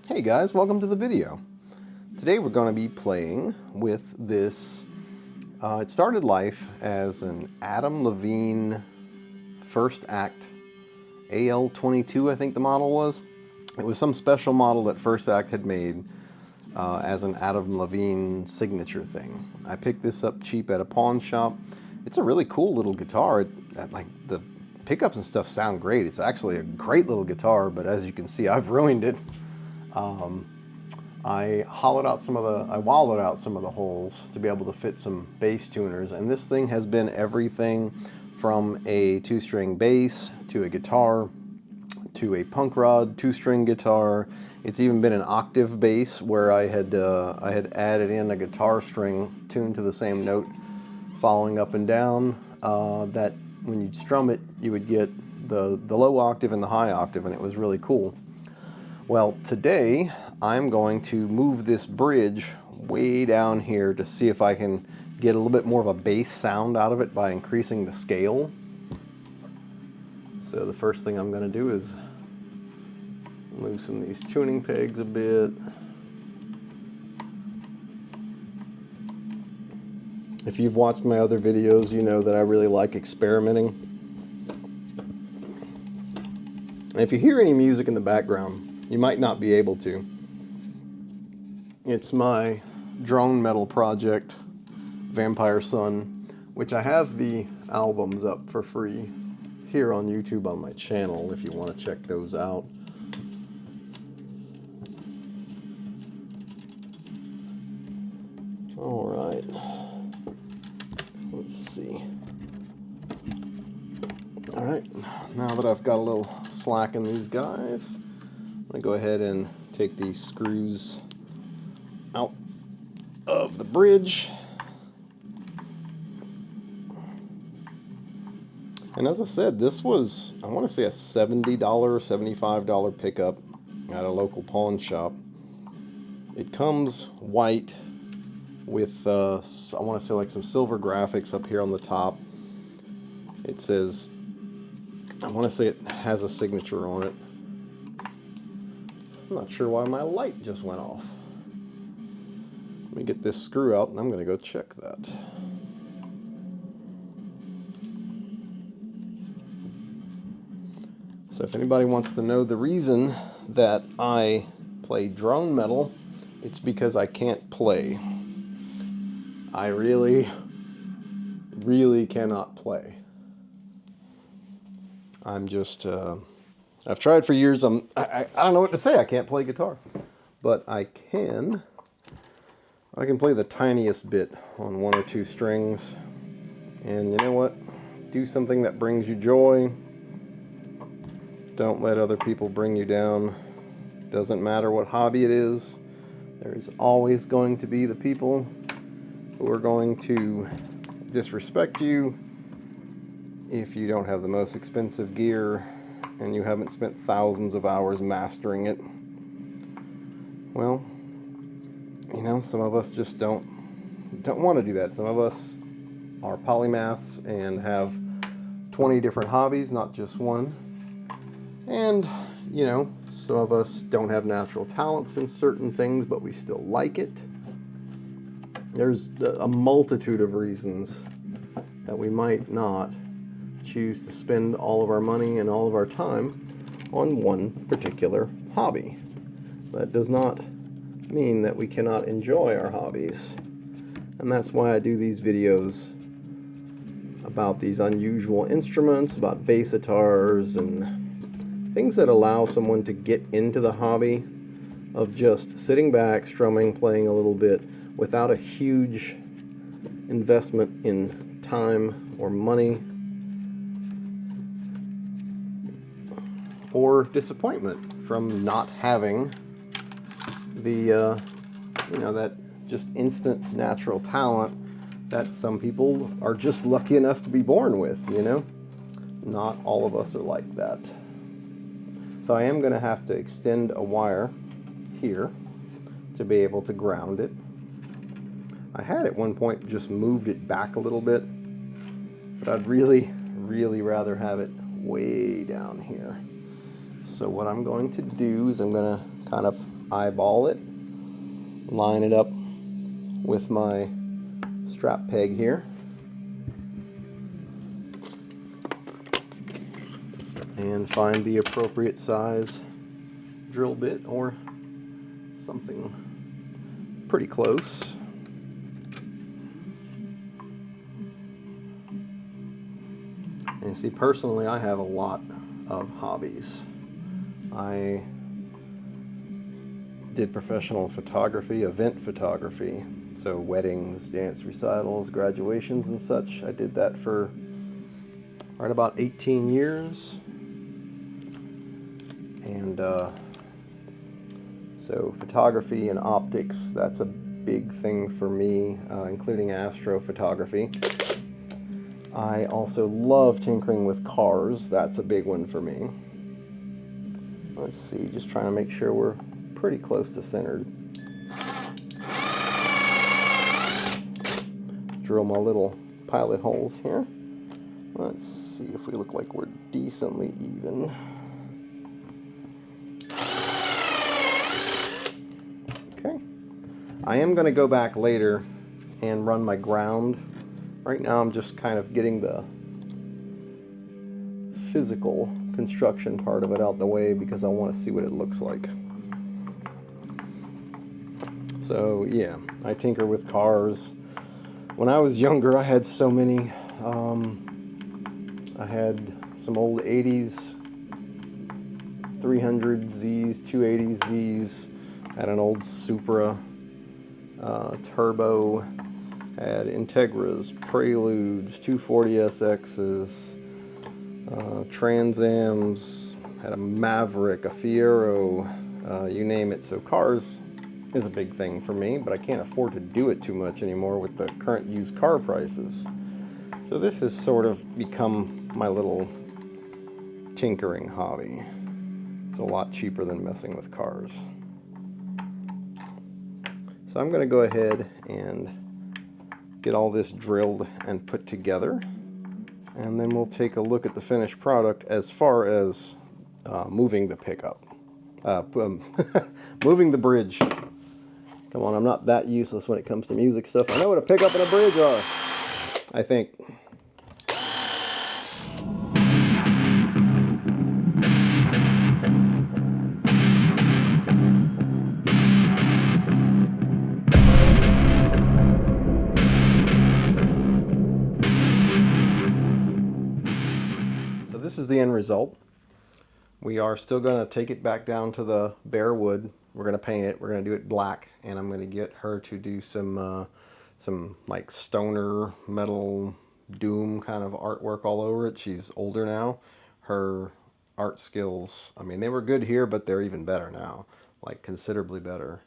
Hey guys, welcome to the video. Today we're going to be playing with this. It started life as an Adam Levine first act AL22, I think the model was. It was some special model that First Act had made as an Adam Levine signature thing. I picked this up cheap at a pawn shop. It's a really cool little guitar. Like the pickups and stuff sound great. It's actually a great little guitar, but as you can see, I've ruined it. I wallowed out some of the holes to be able to fit some bass tuners, and this thing has been everything from a 2-string bass to a guitar to a punk rod 2-string guitar. It's even been an octave bass where I had added in a guitar string tuned to the same note, following up and down. That when you'd strum it, you would get the low octave and the high octave, and it was really cool. Well, today I'm going to move this bridge way down here to see if I can get a little bit more of a bass sound out of it by increasing the scale. So the first thing I'm going to do is loosen these tuning pegs a bit. If you've watched my other videos, you know that I really like experimenting. And if you hear any music in the background, you might not be able to. It's my drone metal project, Vampire Sun, which I have the albums up for free here on YouTube on my channel if you want to check those out. All right, let's see. All right, now that I've got a little slack in these guys, I'm going to go ahead and take these screws out of the bridge. And as I said, this was, I want to say, a $70, $75 pickup at a local pawn shop. It comes white with, I want to say, like some silver graphics up here on the top. It says, I want to say it has a signature on it. I'm not sure why my light just went off. Let me get this screw out and I'm going to go check that. So if anybody wants to know the reason that I play drone metal, it's because I can't play. I really cannot play. I'm just... I've tried for years. I don't know what to say. I can't play guitar, but I can play the tiniest bit on 1 or 2 strings. And you know what? Do something that brings you joy. Don't let other people bring you down. Doesn't matter what hobby it is. There's always going to be the people who are going to disrespect you if you don't have the most expensive gear and you haven't spent thousands of hours mastering it. Well, you know, some of us just don't want to do that. Some of us are polymaths and have 20 different hobbies, not just one. And, you know, some of us don't have natural talents in certain things, but we still like it. There's a multitude of reasons that we might not choose to spend all of our money and all of our time on one particular hobby. That does not mean that we cannot enjoy our hobbies. And that's why I do these videos about these unusual instruments, about Basitars and things that allow someone to get into the hobby of just sitting back, strumming, playing a little bit without a huge investment in time or money or disappointment from not having the, you know, that just instant natural talent that some people are just lucky enough to be born with, you know? Not all of us are like that. So I am going to have to extend a wire here to be able to ground it. I had at one point just moved it back a little bit, but I'd really rather have it way down here. So what I'm going to do is I'm going to kind of eyeball it, line it up with my strap peg here, and find the appropriate size drill bit or something pretty close. And see, personally, I have a lot of hobbies. I did professional photography, event photography, so weddings, dance recitals, graduations and such. I did that for right about 18 years. And so photography and optics, that's a big thing for me, including astrophotography. I also love tinkering with cars. That's a big one for me. Let's see, just trying to make sure we're pretty close to centered. Drill my little pilot holes here. Let's see if we look like we're decently even. Okay. I am going to go back later and run my ground. Right now I'm just kind of getting the physical construction part of it out the way because I want to see what it looks like. So yeah, I tinker with cars. When I was younger, I had so many. I had some old 80s 300Zs, 280Zs, had an old Supra Turbo, had Integras, Preludes, 240SXs, Trans Ams, had a Maverick, a Fiero, you name it. So cars is a big thing for me, but I can't afford to do it too much anymore with the current used car prices. So this has sort of become my little tinkering hobby. It's a lot cheaper than messing with cars. So I'm going to go ahead and get all this drilled and put together, and then we'll take a look at the finished product as far as moving the pickup, moving the bridge. Come on, I'm not that useless when it comes to music stuff. I know what a pickup and a bridge are, I think. So this is the end result. We are still going to take it back down to the bare wood. We're going to paint it. We're going to do it black, and I'm going to get her to do some like stoner metal doom kind of artwork all over it. She's older now. Her art skills, I mean, they were good here, but they're even better now, like considerably better.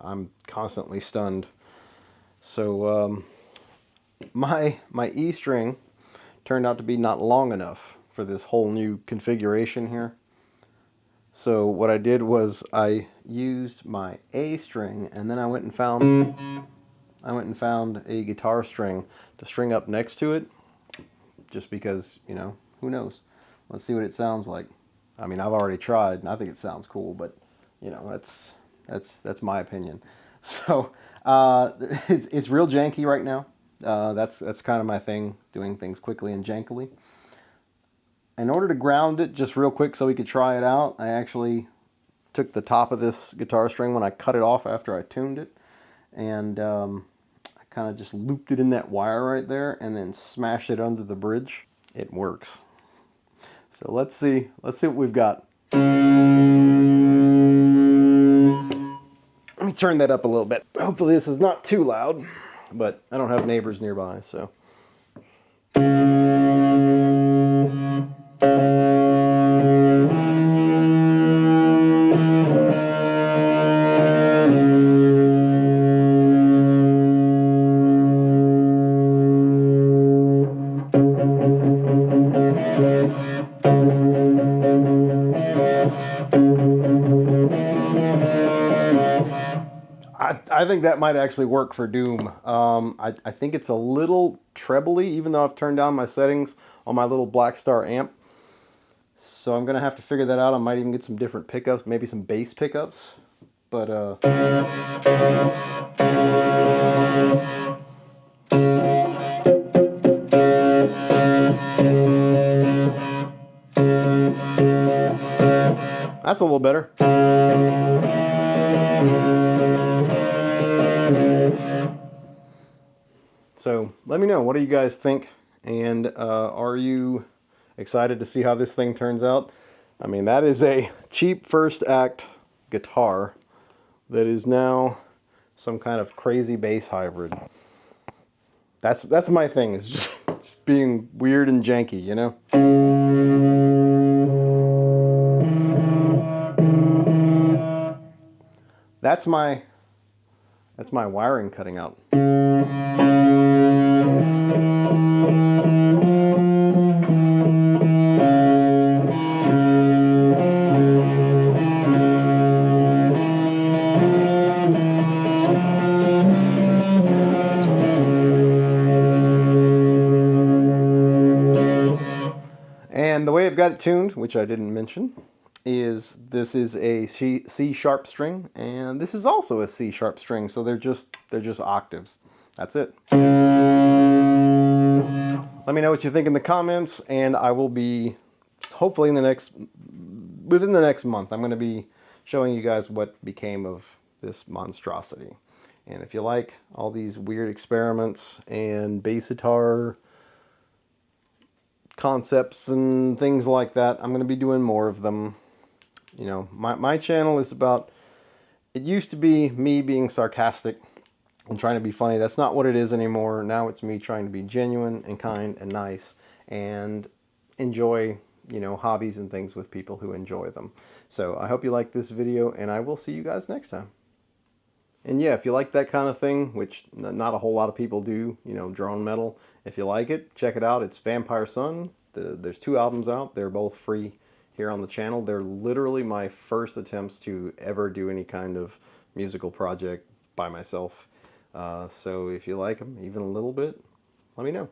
I'm constantly stunned. So my E string turned out to be not long enough for this whole new configuration here. So what I did was I used my A string, and then I went and found a guitar string to string up next to it, just because, you know, who knows. Let's see what it sounds like. I mean, I've already tried and I think it sounds cool, but you know, that's my opinion. So it's real janky right now. That's kind of my thing, doing things quickly and jankily. In order to ground it just real quick so we could try it out, I actually took the top of this guitar string when I cut it off after I tuned it, and I kind of just looped it in that wire right there and then smashed it under the bridge. It works. So let's see what we've got. Let me turn that up a little bit. Hopefully this is not too loud, but I don't have neighbors nearby, so. I think that might actually work for Doom. I think it's a little trebly, even though I've turned down my settings on my little Black Star amp. So I'm gonna have to figure that out. I might even get some different pickups, maybe some bass pickups. But that's a little better. So let me know, what do you guys think? And are you excited to see how this thing turns out? I mean, that is a cheap first act guitar that is now some kind of crazy bass hybrid. That's my thing, is just being weird and janky, you know? That's my wiring cutting out. And the way I've got it tuned, which I didn't mention, is this is a C sharp string, and this is also a C sharp string, so they're just octaves. That's it. Let me know what you think in the comments, and I will be, hopefully within the next month, I'm going to be showing you guys what became of this monstrosity. And if you like all these weird experiments and Basitar concepts and things like that, I'm going to be doing more of them. You know, my channel is about, it used to be me being sarcastic and trying to be funny. That's not what it is anymore. Now it's me trying to be genuine and kind and nice and enjoy, you know, hobbies and things with people who enjoy them. So I hope you like this video, and I will see you guys next time. And yeah, if you like that kind of thing, which not a whole lot of people do, you know, drone metal, if you like it, check it out. It's Vampire Sun. There's 2 albums out. They're both free here on the channel. They're literally my first attempts to ever do any kind of musical project by myself. So if you like them even a little bit, let me know.